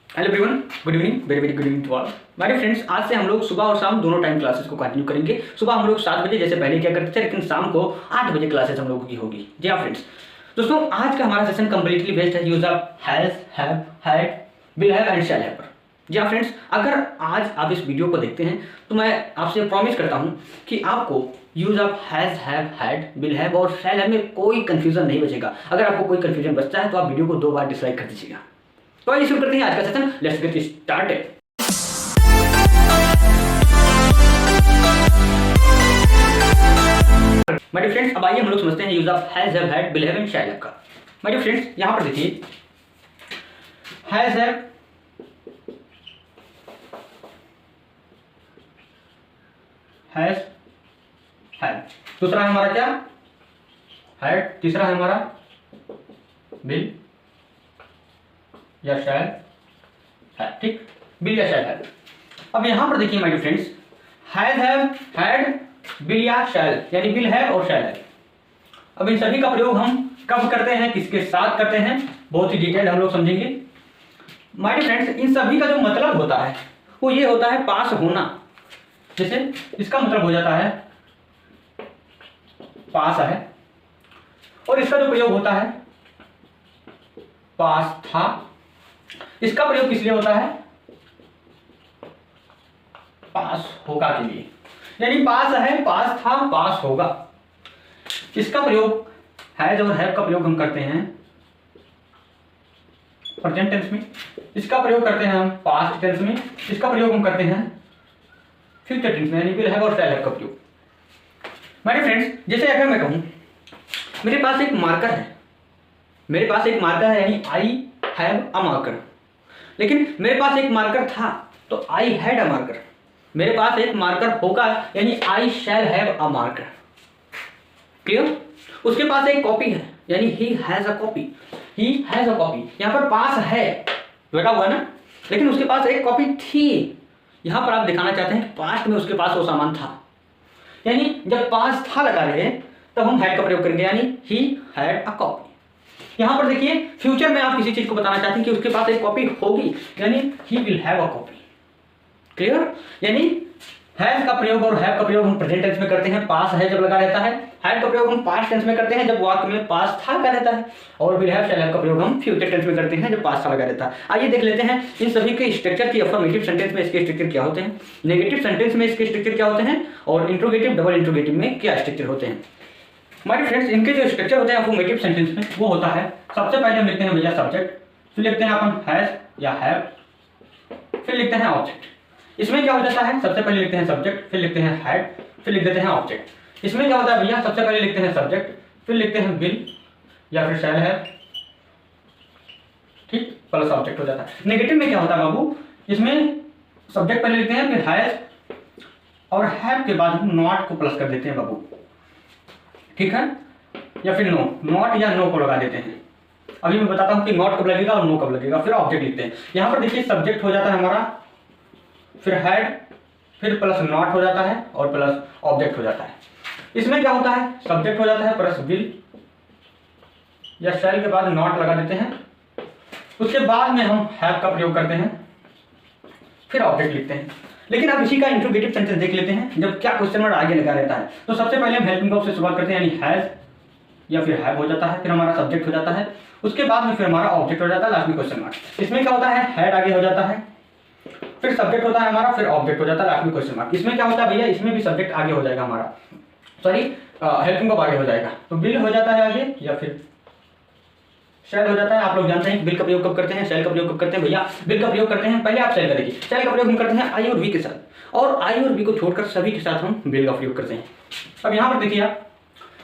Hello everyone, good evening, very very good evening to all my friends. आज से हम लोग सुबह और शाम दोनों टाइम क्लासेस को कंटिन्यू करेंगे। सुबह हम लोग 7 बजे जैसे पहले क्या करते थे, लेकिन शाम को 8 बजे क्लासेस हम लोगों की होगी। जी हाँ फ्रेंड्स, दोस्तों आज का हमारा सेशन कंप्लीटली बेस्ड है use of has, have, had, will have and shall have पर। जी हाँ फ्रेंड्स, अगर आज आप इस वीडियो को देखते हैं तो मैं आपसे प्रॉमिस करता हूँ कि आपको use of has, have, had, will have और शैल हैव में कोई कंफ्यूजन नहीं बचेगा। अगर आपको कोई कंफ्यूजन बचता है तो आप वीडियो को 2 बार डिसलाइक कर दीजिएगा। तो आइए शुरू करते हैं आज का session. Let's get started. My dear friends, अब आइए हम लोग समझते हैं use of has, have, had, will have and shall have का। माय डियर फ्रेंड्स, यहां पर देखिए हैज, हैव, हैज, हैव, दूसरा है हमारा क्या, हैड, तीसरा है हमारा विल या शैल है, ठीक, विल या शैल है। अब यहां पर देखिए my dear friends, has, have, had, will या शैल यानी विल है और शैल है। अब इन सभी का प्रयोग हम कब करते हैं, किसके साथ करते हैं, बहुत ही डिटेल हम लोग समझेंगे। माय डियर फ्रेंड्स, इन सभी का जो मतलब होता है वो ये होता है पास होना। जैसे इसका मतलब हो जाता है पास है, और इसका जो प्रयोग होता है पास था। इसका प्रयोग किस लिए होता है, पास होगा के लिए, यानी पास है, पास था, पास होगा। इसका प्रयोग हैज और हैव का प्रयोग हम करते हैं प्रेजेंट टेंस में, इसका प्रयोग करते हैं हम पास्ट टेंस में, इसका प्रयोग हम करते हैं फ्यूचर टेंस में, यानी विल हैव और शैल हैव का प्रयोग। मेरे फ्रेंड्स, जैसे अगर मैं कहूं मेरे पास एक मार्कर है, मेरे पास एक मार्कर है यानी आई हैव अ मार्कर, लेकिन मेरे पास एक मार्कर था तो आई हैड अ मार्कर। मेरे पास एक मार्कर होगा यानी I shall have a marker. Clear? उसके पास एक कॉपी है यानी he has a copy, he has a copy. यहां पर पास है लगा हुआ है ना, लेकिन उसके पास एक कॉपी थी। यहां पर आप दिखाना चाहते हैं पास्ट में उसके पास वो सामान था, यानी जब पास था लगा रहे तब हम हैड का प्रयोग करेंगे यानी ही हैड अ कॉपी। यहां पर देखिए फ्यूचर में आप किसी चीज को बताना चाहते हैं कि उसके पास एक कॉपी होगी यानी he will have a copy. Clear? यानी हैज का प्रयोग और हैव का प्रयोग हम प्रेजेंट टेंस में करते हैं, पास है जब लगा रहता है। हैड का प्रयोग हम पास्ट टेंस में करते हैं जब वाक्य में पास था लगा रहता है, और विल हैव शैल हैव का प्रयोग हम फ्यूचर टेंस में करते हैं जब पास था लगा रहता है। आइए देख लेते हैं इन सभी के स्ट्रक्चर की। अफर्मेटिव सेंटेंस में इसके स्ट्रक्चर क्या होते हैं, नेगेटिव सेंटेंस में इसके स्ट्रक्चर क्या होते हैं, और इंट्रोगेटिव, डबल इंट्रोगेटिव में क्या स्ट्रक्चर होते हैं। हमारे फ्रेंड्स, इनके जो स्ट्रक्चर होते हैं अफर्मेटिव सेंटेंस में वो होता है, सबसे पहले हम लिखते हैं भैया सब्जेक्ट, फिर लिखते हैं अपन हैज या हैव, फिर लिखते हैं ऑब्जेक्ट। इसमें क्या हो जाता है, सबसे पहले लिखते हैं सब्जेक्ट, फिर लिखते हैं हैड, फिर लिख देते हैं ऑब्जेक्ट। इसमें क्या होता है भैया, सबसे पहले लिखते हैं सब्जेक्ट, फिर लिखते हैं विल या फिर शैल हैव, ठीक, प्लस ऑब्जेक्ट हो जाता है। नेगेटिव में क्या होता है बाबू, इसमें सब्जेक्ट पहले लिखते हैं, फिर हैज और हैव के बाद हम नॉट को प्लस कर देते हैं बाबू, ठीक है, या फिर नो, नॉट या नो को लगा देते हैं। अभी मैं बताता हूं कि नॉट कब लगेगा और नो कब लगेगा। फिर ऑब्जेक्ट लिखते हैं। यहां पर देखिए सब्जेक्ट हो जाता है हमारा, फिर हैड, फिर प्लस नॉट हो जाता है और प्लस ऑब्जेक्ट हो जाता है। इसमें क्या होता है, सब्जेक्ट हो जाता है प्लस विल या शैल के बाद नॉट लगा देते हैं, उसके बाद में हम हैव का प्रयोग करते हैं, फिर ऑब्जेक्ट लिखते हैं। लेकिन अब इसी का इंट्रोगेटिव सेंटेंस देख लेते हैं जब क्या क्वेश्चन वर्ड आगे लगा रहता है। तो सबसे पहले हम हेल्पिंग वर्ब से शुरुआत करते हैं, यानी हैज या फिर हैव हो जाता है, फिर हमारा सब्जेक्ट हो जाता है, उसके बाद में फिर हमारा ऑब्जेक्ट हो जाता है, लास्ट में क्वेश्चन मार्क। इसमें क्या होता है, हैड आगे हो जाता है, फिर सब्जेक्ट होता है हमारा, फिर ऑब्जेक्ट हो जाता है, लास्ट में क्वेश्चन मार्क। इसमें क्या होता है भैया, इसमें भी सब्जेक्ट आगे हो जाएगा हमारा, सॉरी हेल्पिंग वर्ब आगे हो जाएगा, तो विल हो जाता है आगे या फिर शैल हो जाता है। आप लोग जानते हैं विल का प्रयोग कब करते हैं, शैल का प्रयोग कब करते हैं भैया, विल का प्रयोग करते हैं, पहले आप शैल का देखिए, शैल का प्रयोग हम करते हैं आई और वी के साथ, और आई और वी को छोड़कर सभी के साथ हम विल का प्रयोग करते हैं। अब यहाँ पर देखिए आप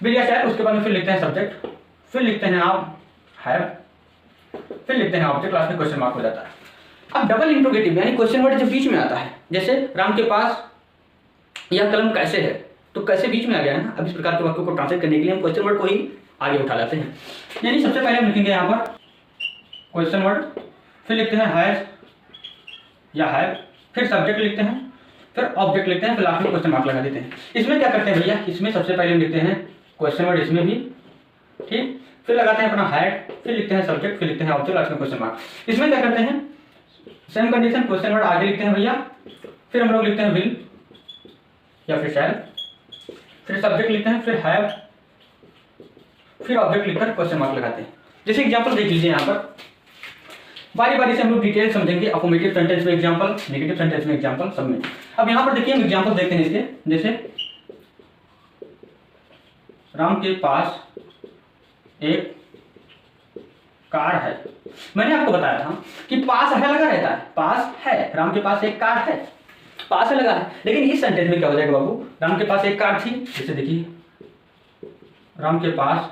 विल या शैल, उसके बाद में फिर लिखते हैं सब्जेक्ट, फिर लिखते हैं आप हैव, फिर लिखते हैं ऑब्जेक्ट, लास्ट में क्वेश्चन मार्क हो जाता है। अब डबल इंट्रोगेटिव यानी क्वेश्चन वर्ड जब बीच में आता है, जैसे राम के पास यह कलम कैसे है, तो कैसे बीच में आ गया है ना। अब इस प्रकार के वाक्यों को ट्रांसलेट करने के लिए हम क्वेश्चन वर्ड को ही आगे उठा लाते हैं। यानी सबसे पहले हम लिखेंगे यहाँ पर क्वेश्चन वर्ड, फिर लिखते हैं हैज या हैव, फिर सब्जेक्ट लिखते हैं, फिर ऑब्जेक्ट लिखते हैं, फिर लास्ट में क्वेश्चन मार्क लगा देते हैं। इसमें क्या करते हैं भैया, इसमें सबसे पहले हम लिखते हैं क्वेश्चन वर्ड, इसमें भी ठीक, फिर लगाते हैं अपना हैड, फिर लिखते हैं सब्जेक्ट, फिर लिखते हैं ऑब्जेक्ट, लास्ट में क्वेश्चन मार्क। इसमें क्या करते हैं, सेम कंडीशन, क्वेश्चन वर्ड आगे लिखते हैं भैया, फिर हम लोग लिखते हैं विल या फिर शैल, फिर सब्जेक्ट लिखते हैं, फिर हैव, फिर ऑब्जेक्ट लिखकर क्वेश्चन मार्क लगाते हैं। जैसे एग्जांपल देख लीजिए, यहाँ पर बारी बारी से हम लोग डिटेल समझेंगे, अफर्मेटिव सेंटेंस में एग्जांपल, नेगेटिव सेंटेंस में एग्जांपल, सब में। अब यहाँ पर देखिए हम एग्जांपल देखते हैं इसके। जैसे राम के पास एक कार है। मैंने आपको बताया था कि पास है लगा रहता है, पास है, राम के पास एक कार है, पास है लगा है। लेकिन इस सेंटेंस में क्या हो जाएगा बाबू, राम के पास एक कार थी। जैसे देखिए राम के पास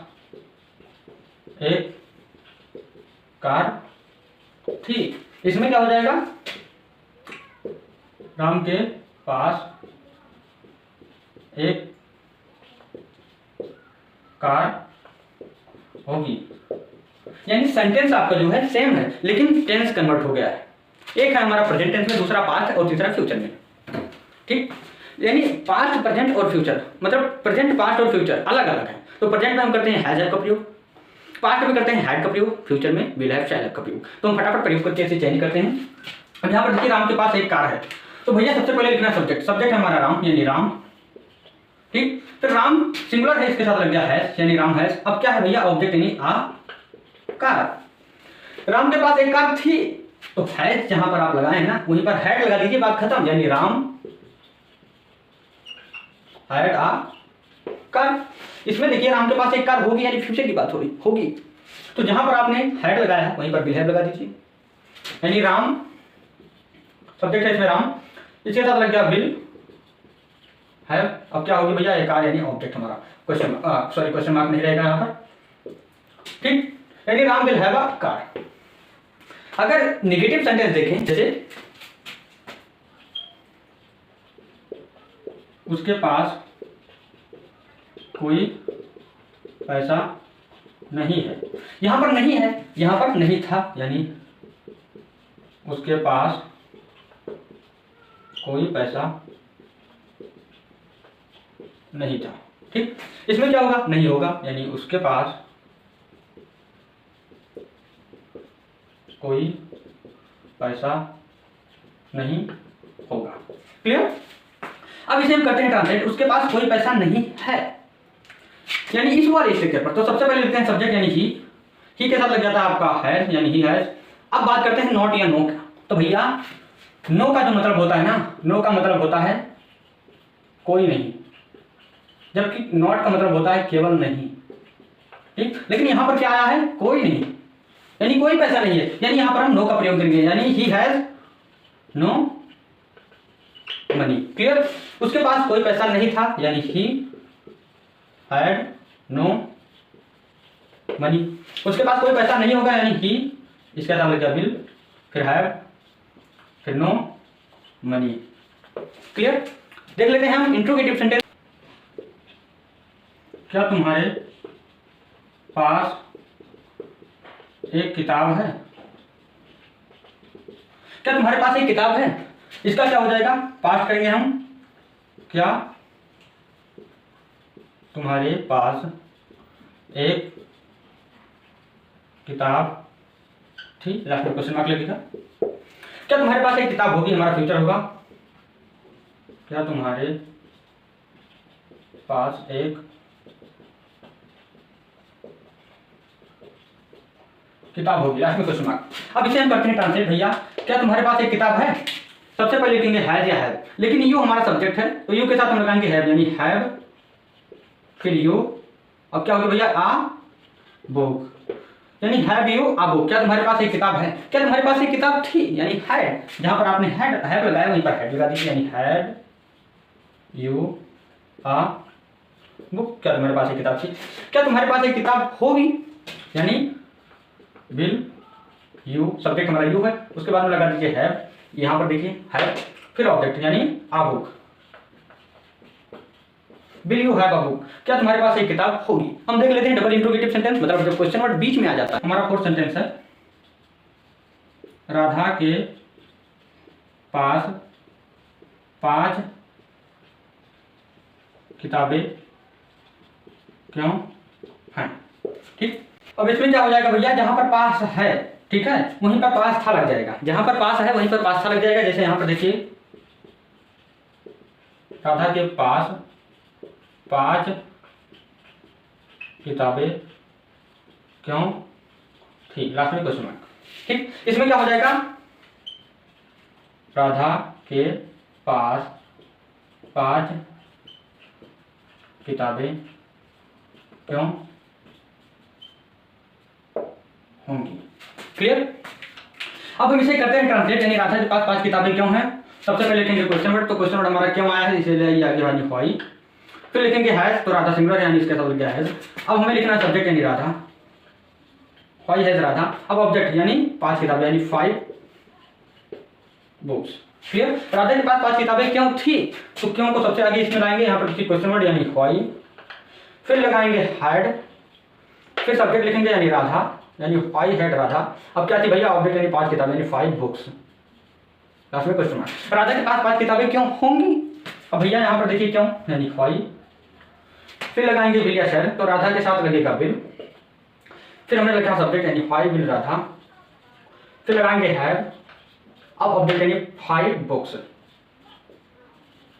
एक कार थी, इसमें क्या हो जाएगा, राम के पास एक कार होगी। यानी सेंटेंस आपका जो है सेम है, लेकिन टेंस कन्वर्ट हो गया है। एक है हमारा प्रेजेंट टेंस में, दूसरा पास्ट और तीसरा फ्यूचर में। ठीक, यानी पास्ट, प्रेजेंट और फ्यूचर, मतलब प्रेजेंट, पास्ट और फ्यूचर अलग अलग है। तो प्रेजेंट में हम करते हैं हैज हैव का प्रयोग, पास्ट में करते हैं हैड का प्रयोग, फ्यूचर में विल हैव शैल हैव का प्रयोग। तो हम फटाफट प्रयोग करके ऐसे चेंज करते हैं। अब यहाँ पर देखिए राम के पास एक कार है, तो भैया सबसे पहले लिखना सब्जेक्ट, सब्जेक्ट है हमारा राम यानी राम। ठीक, तो राम सिंगुलर है, इसके साथ लग गया हैज यानी राम हैज। अब क्या है भैया, ऑब्जेक्ट यानी आ कार। राम के पास एक कार थी, तो हैज जहां पर आप लगाए हैं ना, वहीं पर हैड लगा दीजिए, बात खत्म। यानी राम हैड आ कार। इसमें देखिए राम के पास एक कार होगी, यानी फ्यूचर की बात हो रही होगी, तो जहां पर आपने हैड लगाया है वहीं पर विल हैव लगा दीजिए। यानी राम सब्जेक्ट है इसमें राम, इसके साथ लग गया विल हैव। अब क्या होगी भैया, एक कार यानी ऑब्जेक्ट हमारा, क्वेश्चन मार्क नहीं रहेगा यहाँ पर। ठीक, यानी Ram will have a car. अगर नेगेटिव सेंटेंस देखें, जैसे उसके पास कोई पैसा नहीं है, यहां पर नहीं है, यहां पर नहीं था, यानी उसके पास कोई पैसा नहीं था। ठीक, इसमें क्या होगा, नहीं होगा, यानी उसके पास कोई पैसा नहीं होगा। क्लियर। अब इसे हम करते हैं ट्रांसलेट, उसके पास कोई पैसा नहीं है, यानी इस वाले स्ट्रक्चर पर। तो सबसे पहले लिखते हैं सब्जेक्ट यानी ही के साथ लग जाता है आपका हैज यानी ही हैज। अब बात करते हैं नॉट या नो का। तो भैया नो का जो मतलब होता है ना, नो का मतलब होता है कोई नहीं, जबकि नॉट का मतलब होता है केवल नहीं। ठीक, लेकिन यहां पर क्या आया है, कोई नहीं, यानी कोई पैसा नहीं है, यानी यहां पर हम नो का प्रयोग करेंगे, यानी he has no money. Clear. उसके पास कोई पैसा नहीं था, यानी ही हैड नो मनी। उसके पास कोई पैसा नहीं होगा, यानी ही, इसके साथ लग गया विल, फिर हैव, फिर नो मनी। क्लियर। देख लेते हैं हम इंट्रोगेटिव सेंटेंस। क्या तुम्हारे पास एक किताब है, क्या तुम्हारे पास एक किताब है, इसका क्या हो जाएगा, पास्ट करेंगे हम, क्या तुम्हारे पास एक किताब थी, लास्ट में क्वेश्चन मार्क लगेगा। क्या तुम्हारे पास एक किताब होगी, हमारा फ्यूचर होगा, क्या तुम्हारे पास एक किताब होगी, लास्ट में क्वेश्चन मार्क। अब इसे हम करते हैं ट्रांसलेट भैया। क्या तुम्हारे पास एक किताब है, सबसे पहले लिखेंगे हैज या हैव, लेकिन यू हमारा सब्जेक्ट है, तो यू के साथ हम लगाएंगे हैव, यानी हैव, फिर यू। अब क्या होगा भैया, आ बुक, यानी हैव यू आ बुक। क्या तुम्हारे पास एक किताब है, क्या तुम्हारे पास एक किताब थी, यानी हैड, जहां पर आपने हैव लगाया वहीं पर हैड लगा दीजिए, यानी हैड यू आ बुक। क्या तुम्हारे पास एक किताब थी, क्या तुम्हारे पास एक किताब होगी, यानी विल यू, सब्जेक्ट हमारा यू है, उसके बाद में लगा दीजिए हैव, यहां पर देखिए हैव, फिर ऑब्जेक्ट यानी a book, will you have a book. क्या तुम्हारे पास एक किताब होगी। हम देख लेते हैं डबल इंट्रोगेटिव सेंटेंस, मतलब जब क्वेश्चन वर्ड बीच में आ जाता है। हमारा फोर्थ सेंटेंस है, राधा के पास 5 किताबें क्यों हैं। ठीक, अब इसमें क्या हो जाएगा भैया, जहां पर पास है, ठीक है, वहीं पर पास था लग जाएगा, जहां पर पास है वहीं पर पास था लग जाएगा। जैसे यहां पर देखिए राधा के पास 5 किताबें क्यों थी, लास्ट में क्वेश्चन मार्क। ठीक, इसमें क्या हो जाएगा, राधा के पास 5 किताबें क्यों होंगी। क्लियर। अब हम इसे करते हैं ट्रांसलेट, यानी राधा के पास 5 किताबें क्यों हैं। सबसे पहले लिखेंगे क्वेश्चन वर्ड, तो क्वेश्चन वर्ड हमारा क्यों आया है, इसीलिए ये आगे वाली व्हाई। फिर लिखेंगे हैज, तो राधा सिंगुलर यानी इसके साथ लग गया हैज। अब हमें लिखना सब्जेक्ट यानी राधा, व्हाई हैज राधा। अब ऑब्जेक्ट यानी 5 किताबें यानी 5 बुक्स। क्लियर। राधा के पास 5 किताबें क्यों थी, तो क्यों को सबसे आगे इसमें लाएंगे, यहाँ पर लिखिए क्वेश्चन वर्ड यानी व्हाई, फिर लगाएंगे हैड, फिर सब्जेक्ट लिखेंगे यानी राधा यानी व्हाई हैड राधा। अब क्या थी भैया, ऑब्जेक्ट यानी 5 किताबें यानी 5 बुक्स, लास्ट में क्वेश्चन मार्क। राधा के पास 5 किताबें क्यों होंगी, अब भैया यहाँ पर देखिए क्यों यानी व्हाई, फिर लगाएंगे बिल या शैल, तो राधा के साथ लगेगा बिल, फिर हमने लिखा सब्जेक्ट यानी व्हाई बिल राधा, फिर लगाएंगे हैड, अब ऑब्जेक्ट यानी 5 बुक्स,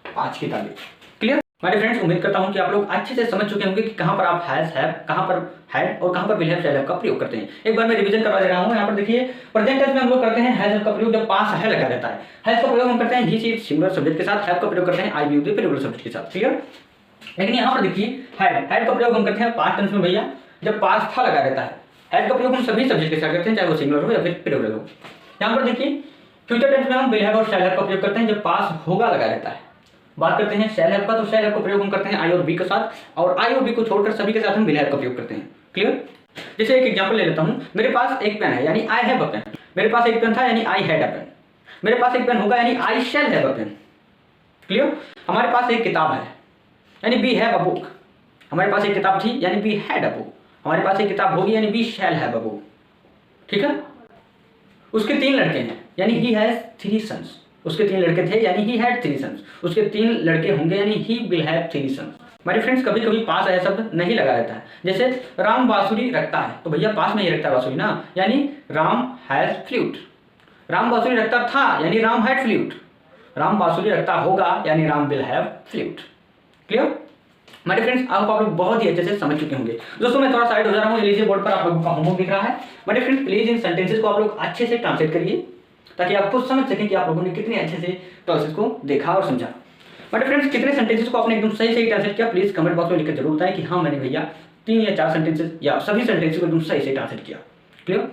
5 किताबें। क्लियर। मेरे फ्रेंड्स, उम्मीद करता हूं कि आप लोग अच्छे से समझ चुके होंगे कि कहां पर आप हैज हैव, कहां पर हैड और कहां पर विल हैव शैल हैव का प्रयोग करते हैं। एक बार मैं रिवीजन करवा दे रहा हूं। यहां पर देखिए प्रेजेंट टेंस में हम लोग करते हैं हैज हैव का प्रयोग जब पास है लगा रहता है। हैज का प्रयोग हम करते हैं ही शी सिंगुलर सब्जेक्ट के साथ, हैव का प्रयोग करते हैं आई वी द प्लूरल सब्जेक्ट के साथ। क्लियर। लेकिन यहां पर देखिए हैड का प्रयोग हम करते हैं पास्ट टेंस में भैया जब पास था लगा रहता है। हैड का प्रयोग हम सभी सब्जेक्ट के साथ करते हैं, चाहे वो सिंगुलर हो या फिर प्लूरल हो। यहां पर देखिए फ्यूचर टेंस में हम विल हैव और शैल हैव का प्रयोग करते हैं जब पास होगा लगा रहता है। बात करते हैं शैल हैव का, तो शैल हैव का प्रयोग हम करते हैं आई और बी के साथ, और आई और बी को छोड़कर सभी के साथ हम विल हैव का प्रयोग करते हैं। क्लियर। जैसे एक एग्जांपल ले लेता हूं, मेरे पास एक पेन है यानी आई हैव अ पेन, मेरे पास एक पेन था यानी आई हैड अ पेन, मेरे पास एक पेन होगा यानी I shall have a pen. Clear. हमारे पास एक किताब है यानी वी हैव अ बुक, हमारे पास एक किताब थी यानी वी हैड अ बुक, हमारे पास एक किताब होगी यानी we shall have a book. ठीक है। उसके 3 लड़के हैं यानी ही हैज 3 सन्स, उसके 3 लड़के थे यानी ही हैड 3 सन्स, उसके 3 लड़के होंगे यानी ही विल हैव 3 सन्स। मेरे फ्रेंड्स, कभी कभी पास आया शब्द नहीं लगा रहता है, जैसे राम बांसुरी रखता है, तो भैया पास में ही रखता है बांसुरी ना, यानी राम हैज फ्लूट। राम बांसुरी रखता था यानी राम हैड फ्लूट, राम बांसुरी रखता होगा यानी Ram will have flute. Clear. मेरे फ्रेंड्स, आप लोग बहुत ही अच्छे से समझ चुके होंगे। दोस्तों मैं थोड़ा साइड हो जा रहा हूँ, ये लीजिए बोर्ड पर आप लोगों का होमवर्क दिख रहा है। मेरे फ्रेंड्स, प्लीज इन सेंटेंसेस को आप लोग अच्छे से ट्रांसलेट करिए ताकि आप खुद समझ सकें कि आप लोगों ने कितने अच्छे से प्रोसेस को देखा और समझा। मेरे फ्रेंड्स, कितने सेंटेंसेस को आपने एकदम सही सही ट्रांसलेट किया, प्लीज कमेंट बॉक्स में लिखकर जरूर बताएं कि हाँ मैंने भैया 3 या 4 सेंटेंसेस या सभी सेंटेंसेस को एकदम सही से ट्रांसलेट किया। क्लियर।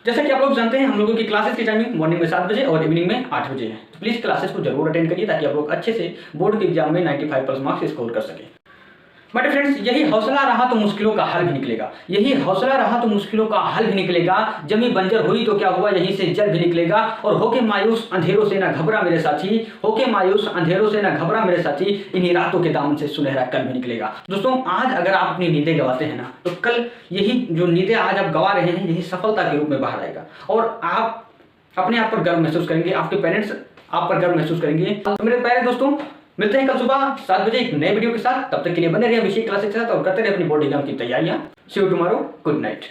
जैसा कि आप लोग जानते हैं हम लोगों की क्लासेस की टाइमिंग मॉर्निंग में 7 बजे और इवनिंग में 8 बजे है, तो प्लीज क्लासेस को जरूर अटेंड करिए ताकि आप लोग अच्छे से बोर्ड के एग्जाम में 95+ मार्क्स स्कोर कर सकें। मेरे फ्रेंड्स, यही हौसला रहा तो मुश्किलों का हल भी निकलेगा, यही हौसला रहा तो मुश्किलों का हल भी निकलेगा, जमी बंजर हुई तो क्या हुआ यहीं से जल भी निकलेगा, और होके मायूस अंधेरों से ना घबरा मेरे साथी, होके मायूस अंधेरों से ना घबरा मेरे साथी, इन्हीं रातों के दामन से सुनहरा कल भी निकलेगा। दोस्तों, आज अगर आप अपनी नींदें गवाते हैं ना, तो कल यही जो नींदें आज आप गवा रहे हैं यही सफलता के रूप में बाहर आएगा, और आप अपने आप पर गर्व महसूस करेंगे, आपके पेरेंट्स आप पर गर्व महसूस करेंगे। तो मेरे प्यारे दोस्तों, मिलते हैं कल सुबह 7 बजे एक नए वीडियो के साथ। तब तक के लिए बने रहिए अभिषेक क्लासेस के साथ और करते रहिए अपनी बोर्ड एग्जाम की तैयारियां। सी यू टुमारो। Good night.